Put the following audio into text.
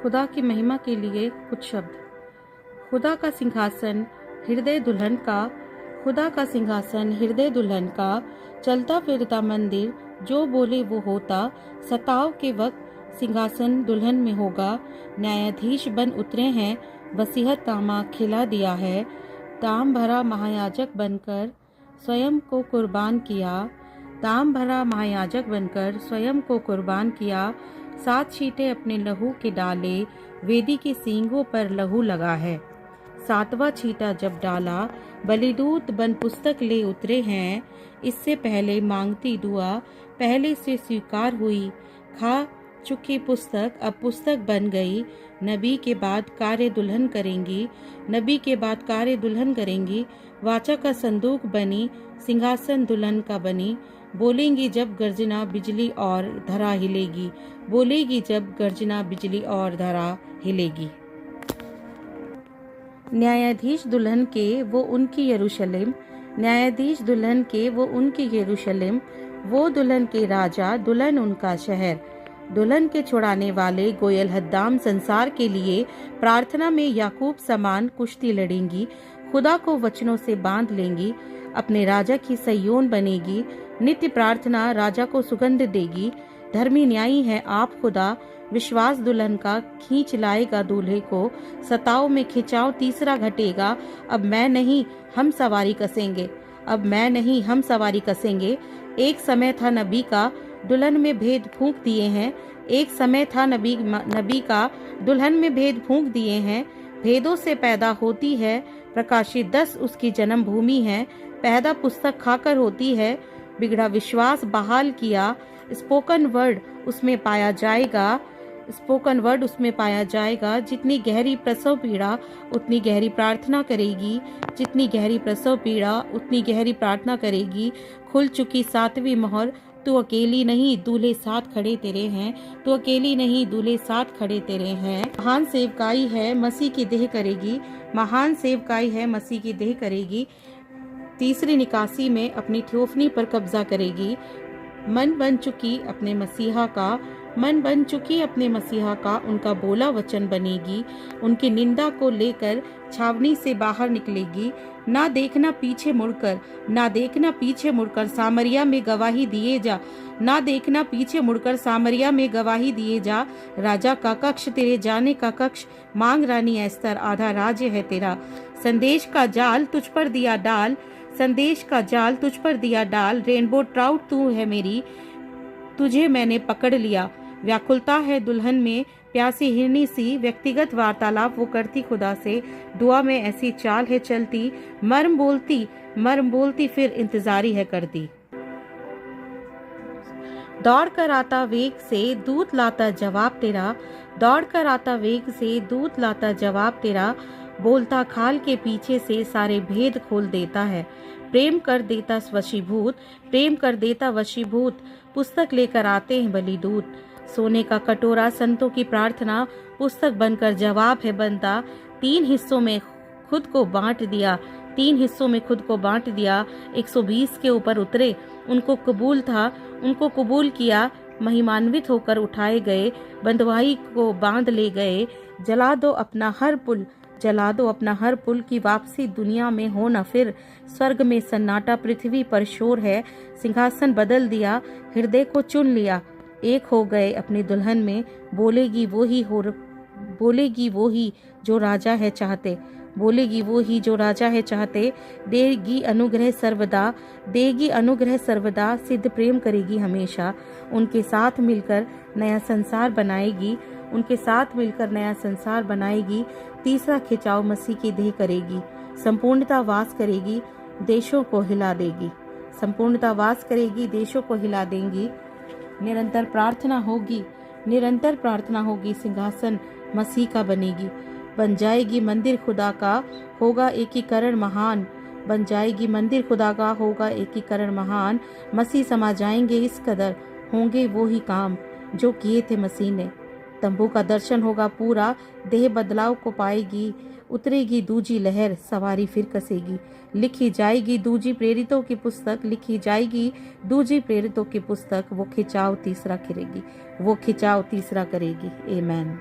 खुदा की महिमा के लिए कुछ शब्द। खुदा का सिंहासन हृदय दुल्हन का, खुदा का सिंहासन हृदय दुल्हन का, चलता फिरता मंदिर जो बोले वो होता। सताव के वक्त सिंहासन दुल्हन में होगा। न्यायाधीश बन उतरे हैं, वसीयत नामा खिला दिया है। दाम भरा महायाजक बनकर स्वयं को कुर्बान किया, दाम भरा महायाजक बनकर स्वयं को कुर्बान किया। 7 छींटे अपने लहू के डाले, वेदी के सींगों पर लहू लगा है। 7वां छींटा जब डाला, बलिदूत बन पुस्तक ले उतरे हैं। इससे पहले मांगती दुआ पहले से स्वीकार हुई, खा चुकी पुस्तक अब पुस्तक बन गई। नबी के बाद कार्य दुल्हन करेंगी, नबी के बाद कार्य दुल्हन करेंगी। वाचा का संदूक बनी, सिंहासन दुल्हन का बनी। बोलेंगी जब गर्जना बिजली और धरा हिलेगी, बोलेगी जब गर्जना बिजली और धरा हिलेगी। न्यायाधीश दुल्हन के वो उनकी यरूशलेम, न्यायाधीश दुल्हन के वो उनकी यरूशलेम। वो दुल्हन के राजा, दुल्हन उनका शहर। दुल्हन के छुड़ाने वाले गोयल हद्दाम संसार के लिए प्रार्थना में याकूब समान कुश्ती लड़ेंगी। खुदा को वचनों से बांध लेंगी, अपने राजा की सयोन बनेगी। नित्य प्रार्थना राजा को सुगंध देगी। धर्मी न्यायी है आप खुदा, विश्वास दुल्हन का खींच लाएगा दूल्हे को। सताव में खिंचाव तीसरा घटेगा, अब मैं नहीं हम सवारी कसेंगे, अब मैं नहीं हम सवारी कसेंगे। एक समय था नबी का, दुल्हन में भेद फूंक दिए हैं। एक समय था नबी का, दुल्हन में भेद फूंक दिए हैं। भेदों से पैदा होती है, प्रकाशित 10 उसकी जन्म भूमि है। पैदा पुस्तक खाकर होती है, बिगड़ा विश्वास बहाल किया। स्पोकन वर्ड उसमें पाया जाएगा, स्पोकन वर्ड उसमें पाया जाएगा। जितनी गहरी प्रसव पीड़ा उतनी गहरी प्रार्थना करेगी, जितनी गहरी प्रसव पीड़ा उतनी गहरी प्रार्थना करेगी। खुल चुकी 7वीं मोहर, तू अकेली नहीं दूल्हे साथ खड़े तेरे हैं, तू अकेली नहीं दूल्हे साथ खड़े तेरे हैं। महान सेवकाई है मसीह की देह करेगी, महान सेवकाई है मसीह की देह करेगी। तीसरी निकासी में अपनी थियोफनी पर कब्जा करेगी। मन बन चुकी अपने मसीहा का, मन बन चुकी अपने मसीहा का, उनका बोला वचन बनेगी। उनकी निंदा को लेकर छावनी से बाहर निकलेगी। ना देखना पीछे मुड़कर, ना देखना पीछे मुड़कर सामरिया में गवाही दिए जा, ना देखना पीछे मुड़कर सामरिया में गवाही दिए जा। राजा का कक्ष तेरे जाने का कक्ष, मांग रानी एस्तर आधा राज्य है तेरा। संदेश का जाल तुझ पर दिया डाल, संदेश का जाल तुझ पर दिया डाल। रेनबो ट्राउट तू है मेरी, तुझे मैंने पकड़ लिया। व्याकुलता है दुल्हन में प्यासी हिरनी सी, व्यक्तिगत वार्तालाप वो करती खुदा से। दुआ में ऐसी चाल है चलती, मर्म बोलती फिर इंतजारी है करती। दौड़ कर आता वेग से दूत लाता जवाब तेरा, दौड़ कर आता वेग से दूत लाता जवाब तेरा। बोलता खाल के पीछे से सारे भेद खोल देता है। प्रेम कर देता वशीभूत, प्रेम कर देता वशीभूत। पुस्तक लेकर आते हैं बलिदूत। सोने का कटोरा संतों की प्रार्थना, पुस्तक बनकर जवाब है बनता। 3 हिस्सों में खुद को बांट दिया, 3 हिस्सों में खुद को बांट दिया। 120 के ऊपर उतरे, उनको कबूल था, उनको कबूल किया। महिमान्वित होकर उठाए गए, बंधुआई को बांध ले गए। जला दो अपना हर पुल, जला दो अपना हर पुल की वापसी दुनिया में हो न फिर। स्वर्ग में सन्नाटा, पृथ्वी पर शोर है। सिंहासन बदल दिया, हृदय को चुन लिया। एक हो गए अपनी दुल्हन में, बोलेगी वो ही जो राजा है चाहते, बोलेगी वो ही जो राजा है चाहते। देगी अनुग्रह सर्वदा, देगी अनुग्रह सर्वदा। सिद्ध प्रेम करेगी हमेशा। उनके साथ मिलकर नया संसार बनाएगी, उनके साथ मिलकर नया संसार बनाएगी। तीसरा खिंचाव मसीह की देह करेगी, संपूर्णता वास करेगी, देशों को हिला देगी, संपूर्णता वास करेगी, देशों को हिला देंगी। निरंतर प्रार्थना होगी, निरंतर प्रार्थना होगी। सिंहासन मसीह का बनेगी, बन जाएगी मंदिर खुदा का, होगा एकीकरण महान। बन जाएगी मंदिर खुदा का, होगा एकीकरण महान। मसीह समा जाएंगे इस कदर, होंगे वो ही काम जो किए थे मसीह ने। तंबू का दर्शन होगा पूरा, देह बदलाव को पाएगी। उतरेगी दूजी लहर, सवारी फिर कसेगी। लिखी जाएगी दूजी प्रेरितों की पुस्तक, लिखी जाएगी दूजी प्रेरितों की पुस्तक। वो खिंचाव तीसरा करेगी, वो खिंचाव तीसरा करेगी। आमीन।